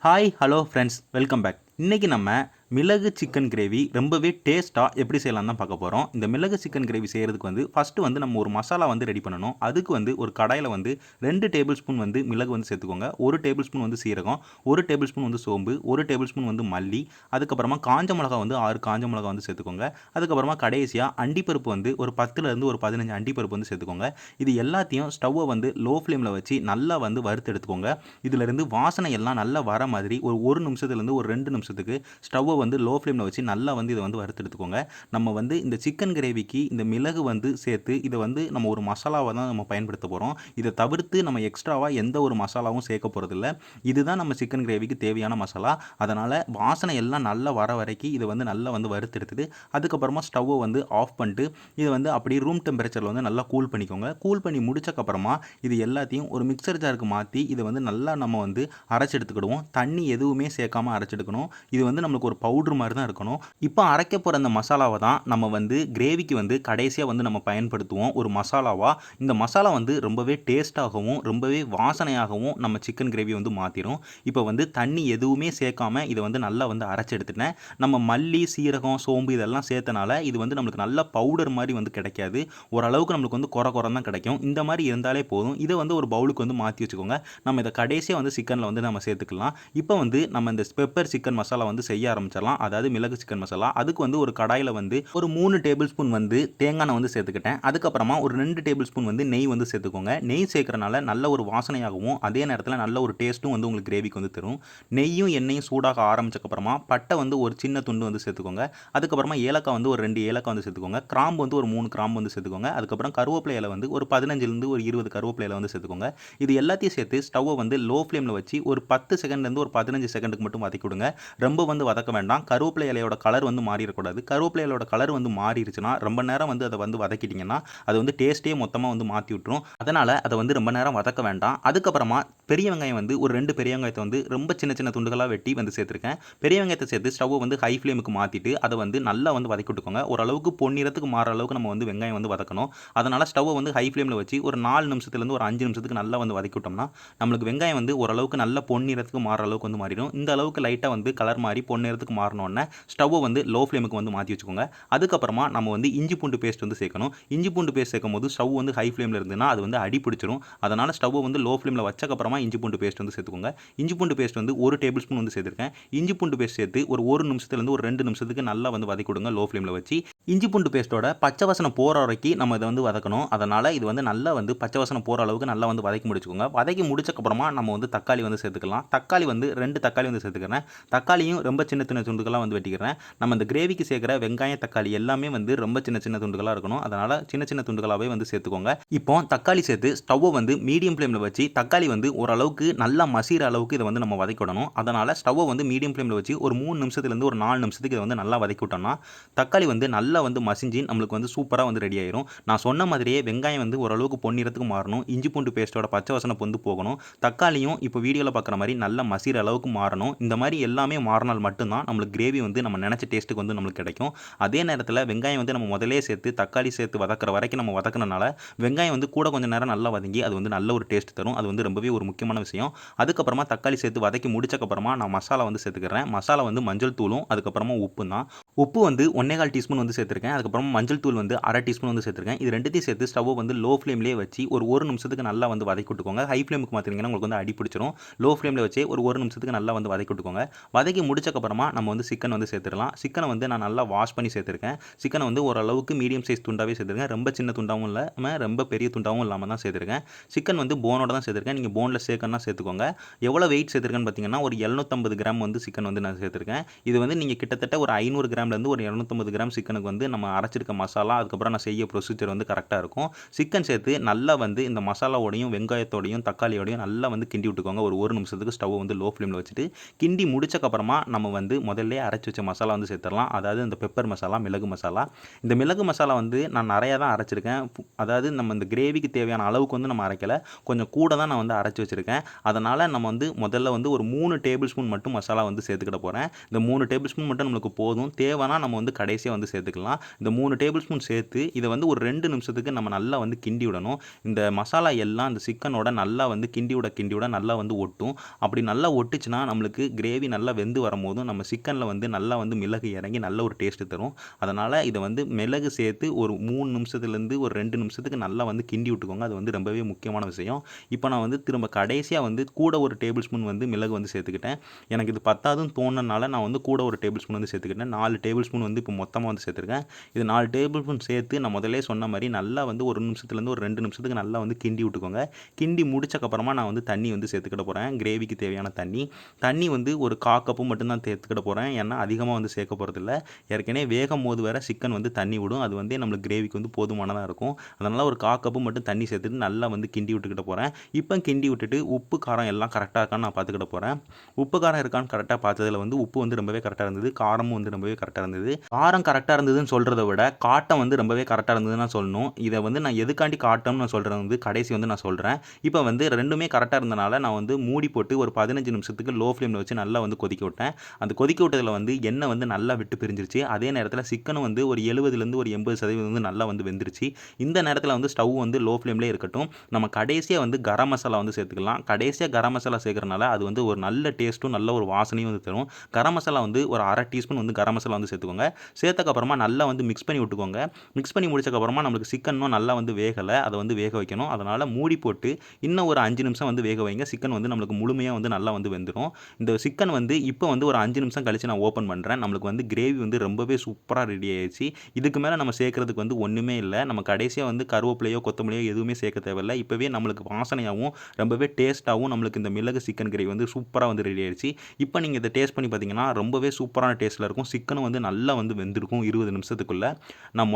Hi hello friends, welcome back. இன்றைக்கி நம்ம மிளகு சிக்கன் கிரேவி ரொம்பவே டேஸ்ட்டாக எப்படி செய்யலாம் தான் பார்க்க போகிறோம். இந்த மிளகு சிக்கன் கிரேவி செய்கிறதுக்கு ஃபஸ்ட்டு நம்ம ஒரு மசாலா ரெடி பண்ணணும். அதுக்கு ஒரு கடாயில் 2 டேபிள் ஸ்பூன் மிளகு சேர்த்துக்கோங்க. 1 டேபிள் ஸ்பூன் சீரகம், 1 டேபிள் ஸ்பூன் சோம்பு, 1 டேபிள் ஸ்பூன் மல்லி, அதுக்கப்புறமா காஞ்ச மிளகா 6 காஞ்ச மிளகா சேர்த்துக்கோங்க. அதுக்கப்புறமா கடைசியாக அண்டிப்பருப்பு ஒரு 10லேருந்து ஒரு 15 அண்டிப்பருப்பு சேர்த்துக்கோங்க. இது எல்லாத்தையும் ஸ்டவ்வை லோ ஃப்ளேமில் வச்சு நல்லா வறுத்து எடுத்துக்கோங்க. இதிலிருந்து வாசனை எல்லாம் நல்லா வர மாதிரி ஒரு நிமிஷத்துலேருந்து ஒரு 2 நிமிஷத்துக்கு ஸ்டவ்வை லோ ஃப்ளேமில் வச்சு நல்லா இதை வறுத்து எடுத்துக்கோங்க. நம்ம இந்த சிக்கன் கிரேவிக்கு இந்த மிளகு சேர்த்து இதை நம்ம ஒரு மசாலாவை தான் நம்ம பயன்படுத்த போகிறோம். இதை தவிர்த்து நம்ம எக்ஸ்ட்ராவாக எந்த ஒரு மசாலாவும் சேர்க்க போகிறதில்ல. இதுதான் நம்ம சிக்கன் கிரேவிக்கு தேவையான மசாலா. அதனால் வாசனை எல்லாம் நல்லா வர வரைக்கும் இதை நல்லா வறுத்து எடுத்துட்டு அதுக்கப்புறமா ஸ்டவ்வை ஆஃப் பண்ணிட்டு இதை அப்படியே ரூம் டெம்பரேச்சரில் நல்லா கூல் பண்ணிக்கோங்க. கூல் பண்ணி முடிச்சக்கப்புறமா இது எல்லாத்தையும் ஒரு மிக்சர் ஜாருக்கு மாற்றி இதை நல்லா நம்ம அரைச்சி எடுத்துக்கிடுவோம். தண்ணி எதுவுமே சேர்க்காமல் அரைச்செடுக்கணும். இது நம்மளுக்கு ஒரு பவுட்ரு மாதிரி தான் இருக்கணும். இப்போ அரைக்க போகிற அந்த மசாலாவை தான் நம்ம கிரேவிக்கு கடைசியாக நம்ம பயன்படுத்துவோம் ஒரு மசாலாவாக. இந்த மசாலா ரொம்பவே டேஸ்ட்டாகவும் ரொம்பவே வாசனையாகவும் நம்ம சிக்கன் கிரேவி மாற்றிடும். இப்போ தண்ணி எதுவுமே சேர்க்காம இதை நல்லா அரைச்சி எடுத்துட்டேன். நம்ம மல்லி, சீரகம், சோம்பு இதெல்லாம் சேர்த்தனால இது நம்மளுக்கு நல்ல பவுடர் மாதிரி கிடைக்காது. ஓரளவுக்கு நம்மளுக்கு குறை குறை தான் கிடைக்கும். இந்த மாதிரி இருந்தாலே போதும். இதை ஒரு பவுலுக்கு மாற்றி வச்சுக்கோங்க. நம்ம இதை கடைசியாக சிக்கனில் நம்ம சேர்த்துக்கலாம். இப்போ நம்ம இந்த பெப்பர் சிக்கன் மசாலா செய்ய ஆரம்பிச்சிடலாம். அதாவது மிளகு சிக்கன் மசாலா. அதுக்கு ஒரு கடாயில் ஒரு 3 டேபிள் ஸ்பூன் தேங்காய் எண்ணெய் சேர்த்துக்கிட்டேன். அதுக்கப்புறமா ஒரு 2 டேபிள் ஸ்பூன் நெய் சேர்த்துக்கோங்க. நெய் சேர்க்கறனால நல்ல ஒரு வாசனையாகவும் அதே நேரத்தில் நல்ல ஒரு டேஸ்ட்டும் உங்களுக்கு கிரேவிக்கு தரும். நெய்யும் எண்ணெயும் சூடாக ஆரம்பிச்சக்கப்புறமா பட்டை ஒரு சின்ன துண்டு சேர்த்துக்கோங்க. அதுக்கப்புறமா ஏலக்காய் ஒரு 2 ஏலக்காய் சேர்த்துக்கோங்க. கிராம்பு ஒரு 3 கிராம்பு சேர்த்துக்கோங்க. அதுக்கப்புறம் கருவேப்பிலை இலை ஒரு 15லேருந்து ஒரு 20 கருவேப்பிலை இலை சேர்த்துக்கோங்க. இது எல்லாத்தையும் சேர்த்து ஸ்டவ்வை லோ ஃப்ளேமில் வச்சு ஒரு 10 செகண்ட்லேருந்து ஒரு 15 செகண்டுக்கு மட்டும் வதக்கி விடுங்க. ரொம்ப வதக்க வேண்டாம். கருவேப்பிலை இலையோட கலர் மாறிடக்கூடாது. கருவேப்பிலை இலையோட கலர் மாறிடுச்சுன்னா ரொம்ப நேரம் அதை வதக்கிட்டீங்கன்னா அது டேஸ்ட்டே மொத்தமாக மாற்றி விட்டுரும். அதனால் அதை ரொம்ப நேரம் வதக்க வேண்டாம். அதுக்கப்புறமா பெரிய வெங்காயம் ஒரு 2 பெரிய வெங்காயத்தை ரொம்ப சின்ன சின்ன துண்டுகளாக வெட்டி சேர்த்துருக்கேன். பெரிய வெங்காயத்தை சேர்த்து ஸ்டவ்வை ஹை ஃப்ளேமுக்கு மாற்றிட்டு அதை நல்லா வதக்கி விட்டுக்கோங்க. ஓரளவுக்கு பொன்னிறத்துக்கு மாற அளவுக்கு நம்ம வெங்காயம் வதக்கணும். அதனால் ஸ்டவ்வை ஹை ஃப்ளேமில் வச்சு ஒரு 4 நிமிஷத்துலேருந்து ஒரு 5 நிமிஷத்துக்கு நல்லா வதக்கி விட்டோம்னா நம்மளுக்கு வெங்காயம் ஓரளவுக்கு நல்ல பொன்னிறத்துக்கு மாற அளவுக்கு மாறிடும். இந்த அளவுக்கு லைட்டாக கலர் மாறி பொன்னிறத்துக்கு மாறினோடனே ஸ்டவ்வை லோ ஃப்ளேமுக்கு மாற்றி வச்சுக்கோங்க. அதுக்கப்புறமா நம்ம இஞ்சி பூண்டு பேஸ்ட் சேர்க்கணும். இஞ்சி பூண்டு பேஸ்ட் சேர்க்கும் போது ஸ்டவ் ஹை ஃப்ளேமில் இருந்ததுன்னா அது அடி பிடிச்சிரும். அதனால் ஸ்டவ்வை லோ ஃப்ளேமில் வச்சக்கப்புறமா இஞ்சி பூண்டு பேஸ்ட் சேர்த்துக்கோங்க. இஞ்சி பூண்டு பேஸ்ட் 1 டேபிள் ஸ்பூன் சேர்த்துருக்கேன். இஞ்சி பூண்டு பேஸ்ட் சேர்த்து ஒரு நிமிஷத்துலேருந்து ஒரு 2 நிமிஷத்துக்கு நல்லா வதக்கி கொடுங்க லோ ஃப்ளேமில் வச்சு. இஞ்சி பூண்டு பேஸ்ட்டோட பச்சை வாசனை போகிற வரைக்கும் நம்ம இதை வதக்கணும். அதனால் இது நல்லா பச்சை வாசனை போகிற அளவுக்கு நல்லா வதக்கி முடிச்சுக்கோங்க. வதக்கி முடிச்சக்கப்புறமா நம்ம தக்காளி சேர்த்துக்கலாம். தக்காளி 2 தக்காளி சேர்த்துக்கிறேன். தக்காளியும் ரொம்ப சின்ன சின்ன துண்டுகளாக வெட்டிக்கிறேன். நம்ம இந்த கிரேவிக்கு சேர்க்குற வெங்காயம் தக்காளி எல்லாமே ரொம்ப சின்ன சின்ன துண்டுகளாக இருக்கணும். அதனால் சின்ன சின்ன துண்டுகளாகவே சேர்த்துக்கோங்க. இப்போ தக்காளி சேர்த்து ஸ்டவ்வை மீடியம் ஃப்ளேமில் வச்சு தக்காளி ஓரளவுக்கு நல்லா மசிகிற அளவுக்கு இதை நம்ம வதக்கிடணும். அதனால் ஸ்டவ்வை மீடியம் ஃப்ளேமில் வச்சு ஒரு 3 நிமிஷத்துலேருந்து ஒரு 4 நிமிஷத்துக்கு இதை நல்லா வதக்கி விட்டோம்னா தக்காளி நல்லா மசிஞ்சு நம்மளுக்கு சூப்பராக ரெடி ஆயிரும். நான் சொன்ன மாதிரியே வெங்காயம் ஓரளவுக்கு பொன்னிறத்துக்கு மாறணும். இஞ்சி பூண்டு பேஸ்ட்டோட பச்சை வாசனை போகணும். தக்காளியும் இப்போ வீடியோவில் பார்க்குற மாதிரி நல்லா மசிகிற அளவுக்கு மாறணும். இந்த மாதிரி எல்லாமே மாறினால் மட்டும்தான் நம்மளுக்கு கிரேவி நம்ம நினச்ச டேஸ்ட்டுக்கு நம்மளுக்கு கிடைக்கும். அதே நேரத்தில் வெங்காயம் நம்ம முதலே சேர்த்து தக்காளி சேர்த்து வதக்கிற வரைக்கும் நம்ம வதக்கினால வெங்காயம் கூட கொஞ்சம் நேரம் நல்லா வதங்கி அது நல்ல ஒரு டேஸ்ட் தரும். அது ரொம்பவே ஒரு முக்கியமான விஷயம். அதுக்கப்புறமா தக்காளி சேர்த்து வதக்கி முடிச்சக்கப்புறமா நான் மசாலா சேர்த்துக்கிறேன். மசாலா மஞ்சள் தூளும் அதுக்கப்புறமா உப்பு தான். உப்பு 1.25 டீஸ்பூன் சேர்த்துருக்கேன். அதுக்கப்புறமா மஞ்சள் தூள் 1/2 டீஸ்பூன் சேர்த்துருக்கேன். இது ரெண்டுத்தையும் சேர்த்து ஸ்டவ்வை லோ ஃப்ளேம்லேயே வச்சு ஒரு நிமிஷத்துக்கு நல்லா வதக்கி விட்டுக்கோங்க. ஹை ஃப்ளேமுக்கு மாற்றிங்கன்னா உங்களுக்கு அடி பிடிச்சிரும். லோ ஃப்ளேமில் வச்சு ஒரு நிமிஷத்துக்கு நல்லா வதக்கி விட்டுக்கோங்க. வதக்கி முடிச்சக்கப்புறமா நம்ம சிக்கன் சேர்த்துடலாம். சிக்கனை நான் நல்லா வாஷ் பண்ணி சேர்த்துருக்கேன். சிக்கனை ஓரளவுக்கு மீடியம் சைஸ் துண்டாகவே சேர்த்துருக்கேன். ரொம்ப சின்ன துண்டாகவும் இல்லாமல் ரொம்ப பெரிய துண்டாகவும் இல்லாமல் தான் சேர்த்துருக்கேன். சிக்கன் போனோட தான் சேர்த்துருக்கேன். நீங்கள் போனில் சேர்க்கணும்னா சேர்த்துக்கோங்க. எவ்வளோ வெயிட் சேர்த்துருக்கேன்னு பார்த்தீங்கன்னா ஒரு 750 கிராம் சிக்கன் நான் சேர்த்துருக்கேன். இது நீங்கள் கிட்டத்தட்ட ஒரு 500 கிராம்லேருந்து ஒரு 250 கிராம் சிக்கனுக்கு நம்ம அரைச்சிருக்க மசாலா அதுக்கப்புறம் நான் செய்ய ப்ரொசீஜர் கரெக்டாக இருக்கும். சிக்கன் சேர்த்து நல்லா இந்த மசாலாவோடையும் வெங்காயத்தோடையும் தக்காளியோடையும் நல்லா கிண்டி விட்டுக்கோங்க. ஒரு நிமிஷத்துக்கு ஸ்டவ் லோ ஃப்ளேமில் வச்சுட்டு கிண்டி முடிச்சக்கப்புறமா நம்ம முதல்லே அரைச்சி வச்ச மசாலா வந்து சேர்த்துடலாம். அதாவது இந்த பெப்பர் மசாலா, மிளகு மசாலா. இந்த மிளகு மசாலா வந்து நான் நிறையா தான் அரைச்சிருக்கேன். அதாவது நம்ம இந்த கிரேவிக்கு தேவையான அளவுக்கு வந்து நம்ம அரைக்கலை, கொஞ்சம் கூட தான் நான் வந்து அரைச்சி வச்சுருக்கேன். அதனால் நம்ம வந்து முதல்ல வந்து ஒரு 3 டேபிள் ஸ்பூன் மட்டும் மசாலா வந்து சேர்த்துக்கிட போகிறேன். இந்த 3 டேபிள் ஸ்பூன் மட்டும் நம்மளுக்கு போதும். தேவைன்னா நம்ம வந்து கடைசியாக வந்து சேர்த்துக்கலாம். இந்த 3 டேபிள் ஸ்பூன் சேர்த்து இதை வந்து ஒரு 2 நிமிஷத்துக்கு நம்ம நல்லா வந்து கிண்டி விடணும். இந்த மசாலா எல்லாம் இந்த சிக்கனோட நல்லா வந்து கிண்டி விட நல்லா வந்து ஒட்டும். அப்படி நல்லா ஒட்டுச்சுன்னா நம்மளுக்கு கிரேவி நல்லா வெந்து வரும்போதும் நம்ம சிக்கனில் வந்து நல்லா வந்து மிளகு இறங்கி நல்ல ஒரு டேஸ்ட்டு தரும். அதனால் இதை வந்து மிளகு சேர்த்து ஒரு 3 நிமிஷத்துலேருந்து ஒரு 2 நிமிஷத்துக்கு நல்லா வந்து கிண்டி விட்டுக்கோங்க. அது வந்து ரொம்பவே முக்கியமான விஷயம். இப்போ நான் வந்து திரும்ப கடைசியாக வந்து கூட ஒரு டேபிள் ஸ்பூன் வந்து மிளகு வந்து சேர்த்துக்கிட்டேன். எனக்கு இது பத்தாதுன்னு தோணுனால நான் வந்து கூட ஒரு டேபிள் ஸ்பூன் வந்து சேர்த்துக்கிட்டேன். 4 டேபிள் ஸ்பூன் வந்து இப்போ மொத்தமாக வந்து சேர்த்துருக்கேன். இது 4 டேபிள் ஸ்பூன் சேர்த்து நான் முதல்லே சொன்ன மாதிரி நல்லா வந்து ஒரு நிமிஷத்துலேருந்து ஒரு 2 நிமிஷத்துக்கு நல்லா வந்து கிண்டி விட்டுக்கோங்க. கிண்டி முடிச்சக்கப்புறமா நான் வந்து தண்ணி வந்து சேர்த்துக்கிட போகிறேன். கிரேவிக்கு தேவையான தண்ணி வந்து ஒரு 1/4 கப்பு மட்டும்தான் சேர்த்துக்கிட போகிறேன். ஏன்னா அதிகமாக வந்து சேர்க்க போகிறதில்ல. ஏற்கனவே வேகும் போது வேறு சிக்கன் வந்து தண்ணி விடும். அது வந்து நம்மளுக்கு கிரேவிக்கு வந்து போதுமானதாக இருக்கும். அதனால் ஒரு 1/4 கப்பு மட்டும் தண்ணி சேர்த்துட்டு நல்லா வந்து கிண்டி விட்டுக்கிட போகிறேன். இப்போ கிண்டி விட்டுட்டு உப்பு காரம் எல்லாம் கரெக்டாக இருக்கான்னு நான் பார்த்துக்கிட போகிறேன். உப்பு காரம் இருக்கான்னு கரெக்டாக பார்த்ததில் வந்து உப்பு வந்து ரொம்பவே கரெக்டாக இருந்தது. காரமும் வந்து ரொம்பவே கரெக்டாக இருந்தது. காரம் கரெக்டாக இருந்ததுன்னு சொல்கிறத விட காட்டம் வந்து ரொம்பவே கரெக்டாக இருந்ததுன்னு நான் சொல்லணும். இதை வந்து நான் எதுக்காண்டி காட்டம்னு நான் சொல்கிறது வந்து கடைசி வந்து நான் சொல்கிறேன். இப்போ வந்து ரெண்டுமே கரெக்டாக இருந்தனால நான் வந்து மூடி போட்டு ஒரு 15 நிமிஷத்துக்கு லோ ஃப்ளேமில் வச்சு நல்லா வந்து கொதிக்க விட்டேன். அந்த கொதிக்க விட்டதில் வந்து எண்ணெய் வந்து நல்லா விட்டு பிரிஞ்சிருச்சு. அதே நேரத்தில் சிக்கனும் வந்து ஒரு 70லேருந்து ஒரு 80% வந்து நல்லா வந்து வெந்துருச்சு. இந்த நேரத்தில் வந்து ஸ்டவ் வந்து லோ ஃப்ளேம்லேயே இருக்கட்டும். நம்ம கடைசியாக வந்து கரம் மசாலா வந்து சேர்த்துக்கலாம். கடைசியாக கரம் மசாலா சேர்க்கறனால அது வந்து ஒரு நல்ல டேஸ்ட்டும் நல்ல ஒரு வாசனையும் வந்து தரும். கரம் மசாலா வந்து ஒரு 1/2 டீஸ்பூன் வந்து கரம் மசாலா வந்து சேர்த்துக்கோங்க. சேர்த்தக்கப்புறமா நல்லா வந்து மிக்ஸ் பண்ணி விட்டுக்கோங்க. மிக்ஸ் பண்ணி முடிச்சக்கப்புறமா நம்மளுக்கு சிக்கனும் நல்லா வந்து வேகலை, அதை வந்து வேக வைக்கணும். அதனால் மூடி போட்டு இன்னும் ஒரு 5 நிமிஷம் வந்து வேக வைங்க. சிக்கன் வந்து நம்மளுக்கு முழுமையாக வந்து நல்லா வந்து வெந்துடும். இந்த சிக்கன் வந்து இப்போ வந்து ஒரு 5 நிமிஷம் கழிச்சு நான் ஓப்பன் பண்ணுறேன். நம்மளுக்கு வந்து கிரேவி வந்து ரொம்பவே சூப்பராக ரெடி ஆயிடுச்சு. இதுக்கு மேலே நம்ம சேர்க்கறதுக்கு வந்து ஒன்றுமே இல்லை. நம்ம கடைசியாக வந்து கருவேப்பிலையோ கொத்தமல்லியோ எதுவுமே சேர்க்க தேவையில்லை. இப்போவே நம்மளுக்கு வாசனையாகவும் ரொம்பவே டேஸ்ட்டாகவும் நம்மளுக்கு இந்த மிளகு சிக்கன் கிரேவி வந்து சூப்பராக வந்து ரெடி ஆயிடுச்சு. இப்போ நீங்கள் இதை டேஸ்ட் பண்ணி பார்த்தீங்கன்னா ரொம்பவே சூப்பரான டேஸ்ட்டில் இருக்கும். சிக்கனும் வந்து நல்லா வந்து வெந்திருக்கும் 20 நிமிஷத்துக்குள்ளே. நான்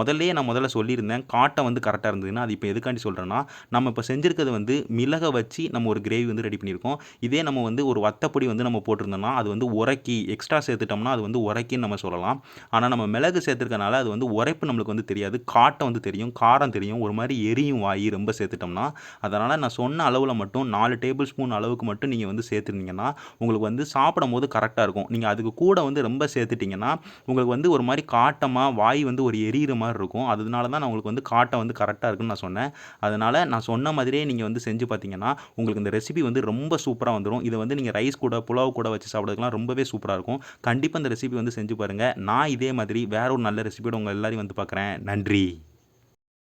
முதல்ல சொல்லியிருந்தேன் காட்டம் வந்து கரெக்டாக இருந்ததுன்னா, அது இப்போ எதுக்காண்டி சொல்கிறேன்னா, நம்ம இப்போ செஞ்சுருக்கிறது வந்து மிளகை வச்சு நம்ம ஒரு கிரேவி வந்து ரெடி பண்ணியிருக்கோம். இதே நம்ம வந்து ஒரு வத்தப்பொடி வந்து நம்ம போட்டிருந்தோம்னா அது வந்து உரைக்கி எக்ஸ்ட்ரா சேர்த்துட்டோம்னா அது வந்து உரைக்கின்னு நம்ம சொல்லலாம். ஆனால் நம்ம மிளகு சேர்த்துருக்கனால அது வந்து உரைப்பு நம்மளுக்கு வந்து தெரியாது. காட்டம் வந்து தெரியும், காரம் தெரியும், ஒரு மாதிரி எரியும் வாய் ரொம்ப சேர்த்துட்டோம்னா. அதனால் நான் சொன்ன அளவில் மட்டும் 4 டேபிள் ஸ்பூன் அளவுக்கு மட்டும் நீங்கள் வந்து சேர்த்துருந்தீங்கன்னா உங்களுக்கு வந்து சாப்பிடும்போது கரெக்டாக இருக்கும். நீங்கள் அதுக்கு கூட வந்து ரொம்ப சேர்த்துட்டிங்கன்னா உங்களுக்கு வந்து ஒரு மாதிரி காட்டமாக வாய் வந்து ஒரு எரியிற மாதிரி இருக்கும். அதனால தான் நான் உங்களுக்கு வந்து காட்டம் வந்து கரெக்டாக இருக்குன்னு நான் சொன்னேன். அதனால் நான் சொன்ன மாதிரியே நீங்கள் வந்து செஞ்சு பார்த்தீங்கன்னா உங்களுக்கு இந்த ரெசிபி வந்து ரொம்ப சூப்பராக வந்துடும். இதை வந்து நீங்கள் ரைஸ் கூட புலாவ் கூட வச்சு சாப்பிட்றதுக்குலாம் ரொம்பவே சூப்பராக இருக்கும். கண்டிப்பாக இந்த ரெசிபி வந்து செஞ்சு பாருங்கள். நான் இதே மாதிரி வேற ஒரு நல்ல ரெசிபியோட உங்கள் எல்லாரையும் வந்து பார்க்குறேன். நன்றி.